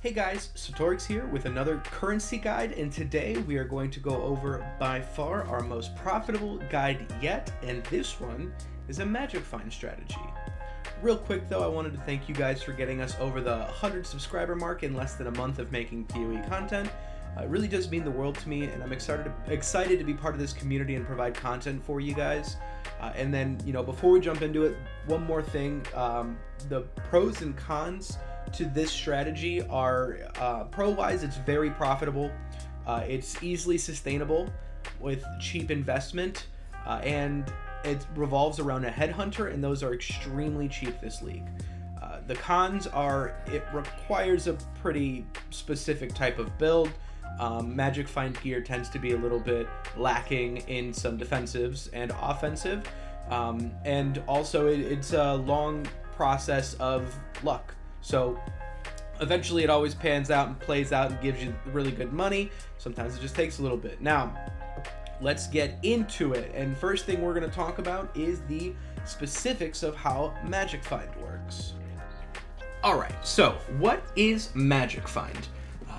Hey guys, Satorix here with another currency guide, and today we are going to go over by far our most profitable guide yet, and this one is a magic find strategy. Real quick though, I wanted to thank you guys for getting us over the 100 subscriber mark in less than a month of making PoE content. It really does mean the world to me, and I'm excited to be part of this community and provide content for you guys. And then, before we jump into it, one more thing, the pros and cons to this strategy are, pro-wise, it's very profitable, it's easily sustainable with cheap investment, and it revolves around a headhunter, and those are extremely cheap this league. The cons are it requires a pretty specific type of build. Magic Find gear tends to be a little bit lacking in some defensives and offensive, and also it's a long process of luck. So eventually it always pans out and plays out and gives you really good money. Sometimes it just takes a little bit. Now, let's get into it. And first thing we're going to talk about is the specifics of how Magic Find works. Alright, so what is Magic Find?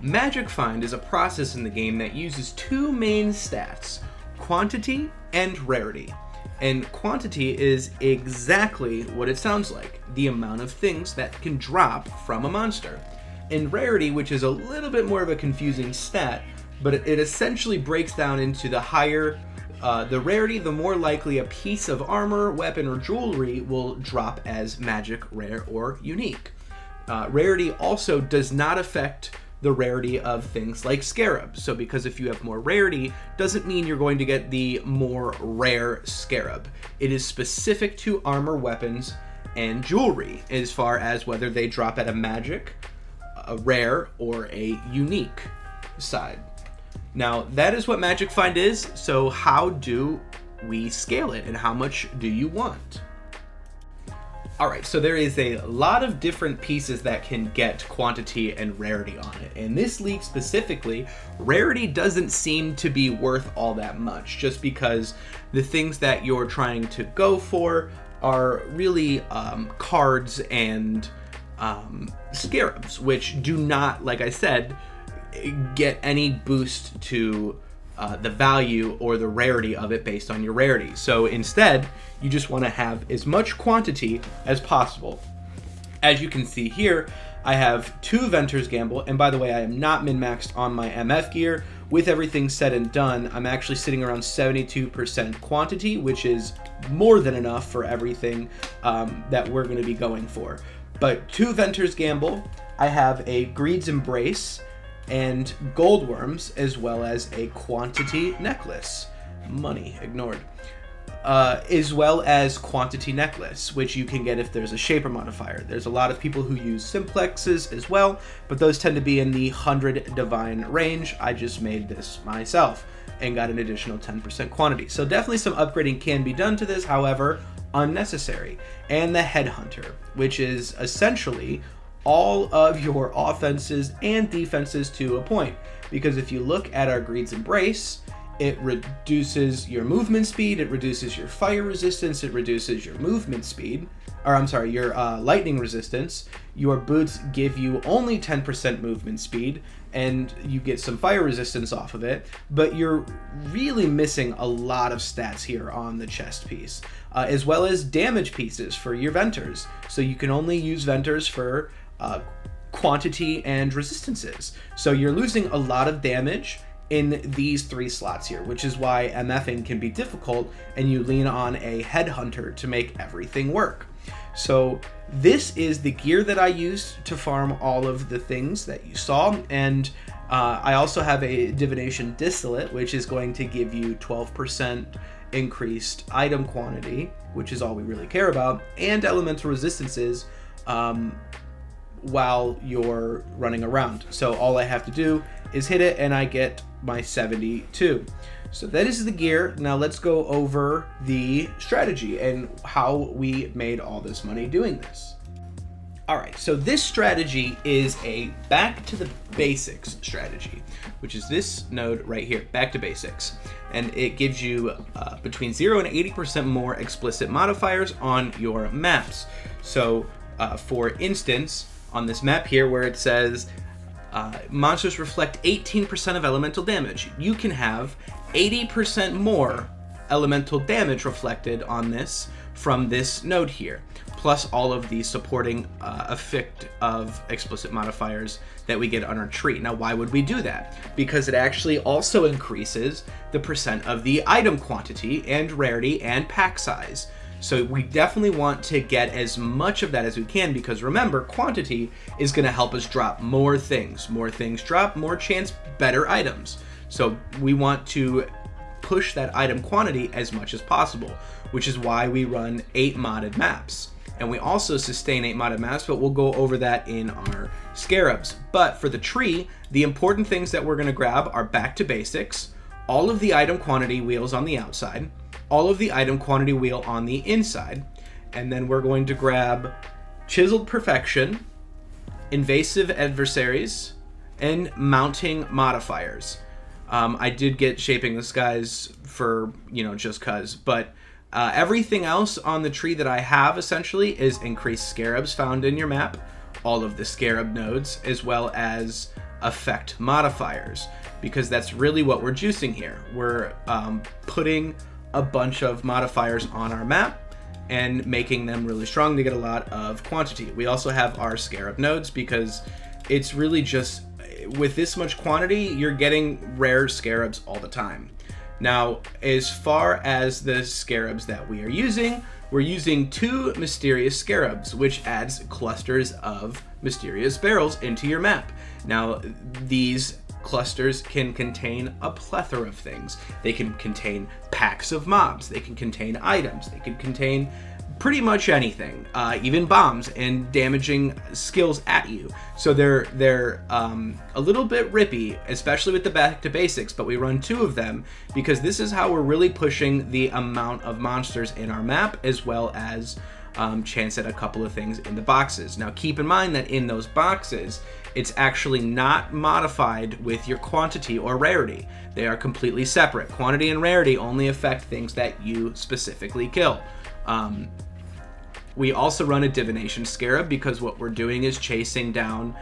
Magic Find is a process in the game that uses two main stats, quantity and rarity. And quantity is exactly what it sounds like, the amount of things that can drop from a monster. And rarity, which is a little bit more of a confusing stat, but it essentially breaks down into the higher the rarity, the more likely a piece of armor, weapon, or jewelry will drop as magic, rare, or unique. Rarity also does not affect the rarity of things like scarabs. So because if you have more rarity, doesn't mean you're going to get the more rare scarab. It is specific to armor, weapons, and jewelry as far as whether they drop at a magic, a rare, or a unique side. Now, that is what Magic Find is, so how do we scale it and how much do you want? Alright, so there is a lot of different pieces that can get quantity and rarity on it. In this league specifically, rarity doesn't seem to be worth all that much, just because the things that you're trying to go for are really cards and scarabs, which do not, like I said, get any boost to the value or the rarity of it based on your rarity. So instead, you just want to have as much quantity as possible. As you can see here, I have 2 Venter's Gamble, and by the way, I am not min-maxed on my MF gear. With everything said and done, I'm actually sitting around 72% quantity, which is more than enough for everything that we're going to be going for. But 2 Venter's Gamble, I have a Greed's Embrace, and gold worms, as well as a quantity necklace. Money ignored. As well as quantity necklace, which you can get if there's a shaper modifier. There's a lot of people who use simplexes as well, but those tend to be in the 100 divine range. I just made this myself and got an additional 10% quantity. So definitely some upgrading can be done to this, however, unnecessary. And the headhunter, which is essentially all of your offenses and defenses to a point. Because if you look at our Greed's Embrace, it reduces your movement speed, it reduces your fire resistance, it reduces your movement speed, your lightning resistance. Your boots give you only 10% movement speed, and you get some fire resistance off of it, but you're really missing a lot of stats here on the chest piece, as well as damage pieces for your Venters. So you can only use Venters for quantity and resistances. So you're losing a lot of damage in these 3 slots here, which is why MFing can be difficult and you lean on a headhunter to make everything work. So this is the gear that I used to farm all of the things that you saw, and I also have a Divination Distillate, which is going to give you 12% increased item quantity, which is all we really care about, and elemental resistances while you're running around. So all I have to do is hit it and I get my 72. So that is the gear. Now let's go over the strategy and how we made all this money doing this. Alright, so this strategy is a back to the basics strategy, which is this node right here, back to basics. And it gives you between 0 and 80% more explicit modifiers on your maps. So for instance, on this map here where it says monsters reflect 18% of elemental damage. You can have 80% more elemental damage reflected on this from this node here, plus all of the supporting effect of explicit modifiers that we get on our tree. Now, why would we do that? Because it actually also increases the percent of the item quantity and rarity and pack size. So we definitely want to get as much of that as we can, because remember, quantity is going to help us drop more things. More things drop, more chance, better items. So we want to push that item quantity as much as possible, which is why we run 8 modded maps. And we also sustain 8 modded maps, but we'll go over that in our scarabs. But for the tree, the important things that we're going to grab are back to basics, all of the item quantity wheels on the outside, all of the item quantity wheel on the inside, and then we're going to grab Chiseled Perfection, Invasive Adversaries, and Mounting Modifiers. I did get Shaping the Skies for, just cuz, but everything else on the tree that I have essentially is increased scarabs found in your map, all of the scarab nodes, as well as effect modifiers, because that's really what we're juicing here. We're putting a bunch of modifiers on our map and making them really strong to get a lot of quantity. We also have our scarab nodes, because it's really just, with this much quantity, you're getting rare scarabs all the time. Now, as far as the scarabs that we are using, we're using 2 mysterious scarabs, which adds clusters of mysterious barrels into your map. Now, these clusters can contain a plethora of things. They can contain packs of mobs, they can contain items, they can contain pretty much anything, even bombs and damaging skills at you. So they're a little bit rippy, especially with the back to basics, but we run 2 of them because this is how we're really pushing the amount of monsters in our map, as well as chance at a couple of things in the boxes. Now keep in mind that in those boxes, it's actually not modified with your quantity or rarity. They are completely separate. Quantity and rarity only affect things that you specifically kill. We also run a Divination Scarab because what we're doing is chasing down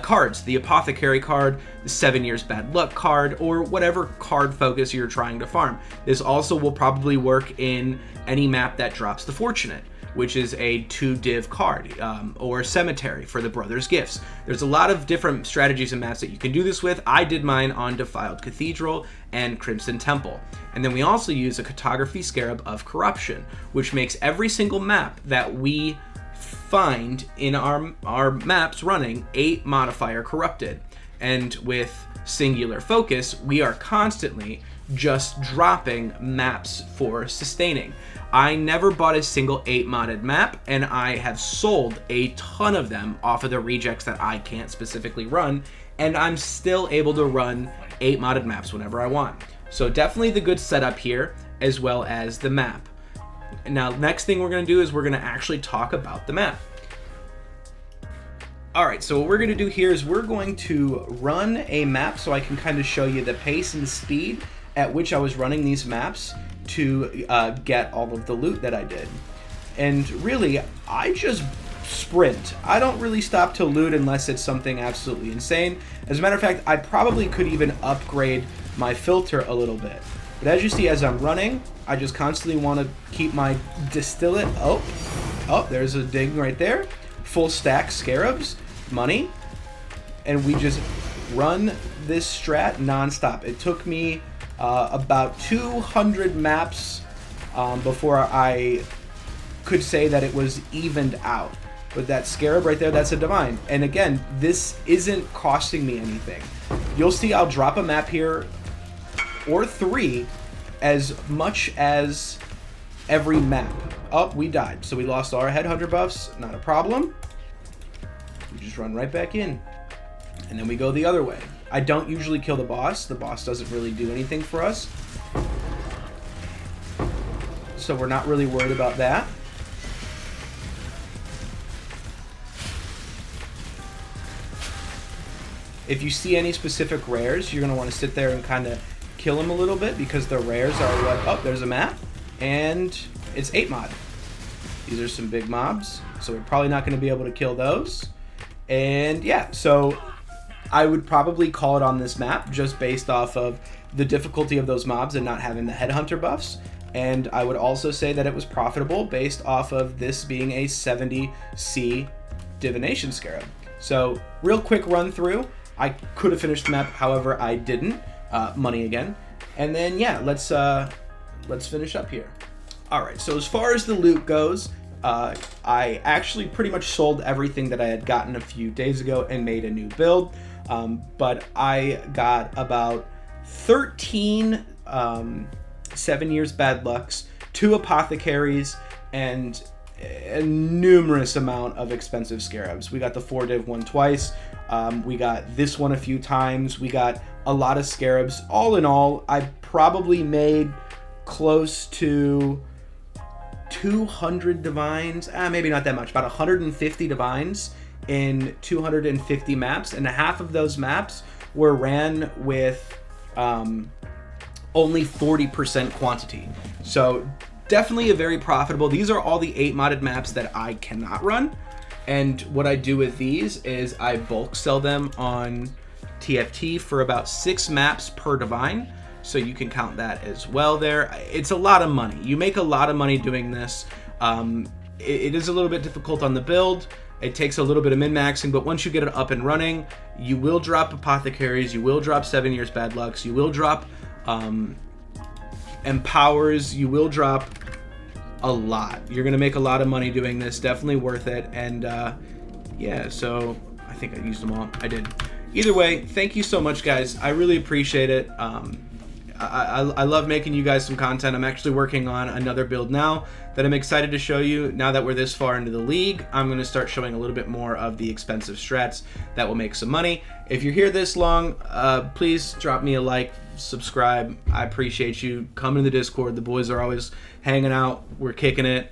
cards. The Apothecary card, the 7 Years Bad Luck card, or whatever card focus you're trying to farm. This also will probably work in any map that drops the Fortunate, which is a 2-div card, or Cemetery for the Brothers' Gifts. There's a lot of different strategies and maps that you can do this with. I did mine on Defiled Cathedral and Crimson Temple. And then we also use a Cartography Scarab of Corruption, which makes every single map that we find in our maps running 8 modifier corrupted. And with Singular Focus, we are constantly just dropping maps for sustaining. I never bought a single 8 modded map, and I have sold a ton of them off of the rejects that I can't specifically run, and I'm still able to run 8 modded maps whenever I want. So definitely the good setup here, as well as the map. Now, next thing we're going to do is we're going to actually talk about the map. Alright, so what we're going to do here is we're going to run a map so I can kind of show you the pace and speed at which I was running these maps to get all of the loot that I did. And really, I just sprint. I don't really stop to loot unless it's something absolutely insane. As a matter of fact, I probably could even upgrade my filter a little bit. But as you see, as I'm running, I just constantly want to keep my distillate. Oh, there's a ding right there. Full stack scarabs, money. And we just run this strat non-stop. It took me about 200 maps before I could say that it was evened out. But that scarab right there, that's a divine. And again, this isn't costing me anything. You'll see I'll drop a map here, or 3, as much as every map. Oh, we died. So we lost our headhunter buffs. Not a problem. We just run right back in. And then we go the other way. I don't usually kill the boss. The boss doesn't really do anything for us. So we're not really worried about that. If you see any specific rares, you're going to want to sit there and kind of kill them a little bit, because the rares are what... Oh, there's a map. And it's 8 mod. These are some big mobs. So we're probably not going to be able to kill those. And yeah, so I would probably call it on this map just based off of the difficulty of those mobs and not having the headhunter buffs. And I would also say that it was profitable based off of this being a 70C divination scarab. So real quick run through. I could have finished the map, however I didn't. Money again. And then yeah, let's finish up here. All right, so as far as the loot goes, I actually pretty much sold everything that I had gotten a few days ago and made a new build. But I got about 13 7 years bad lucks, 2 apothecaries, and a numerous amount of expensive scarabs. We got the 4 div one twice. We got this one a few times. We got a lot of scarabs. All in all, I probably made close to 200 divines. Maybe not that much, about 150 divines in 250 maps, and half of those maps were ran with only 40% quantity. So definitely a very profitable. These are all the 8 modded maps that I cannot run. And what I do with these is I bulk sell them on TFT for about 6 maps per divine. So you can count that as well there. It's a lot of money. You make a lot of money doing this. It is a little bit difficult on the build. It takes a little bit of min-maxing, but once you get it up and running, you will drop apothecaries, you will drop 7 years bad lucks, you will drop empowers, you will drop a lot. You're gonna make a lot of money doing this. Definitely worth it. And yeah, so I think I used them all. I did. Either way, thank you so much, guys. I really appreciate it. I love making you guys some content. I'm actually working on another build now that I'm excited to show you. Now that we're this far into the league, I'm going to start showing a little bit more of the expensive strats that will make some money. If you're here this long, please drop me a like, subscribe. I appreciate you. Come in the Discord. The boys are always hanging out. We're kicking it.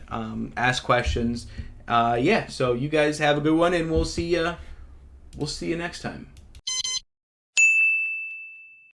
Ask questions. Yeah, so you guys have a good one, and we'll see you next time.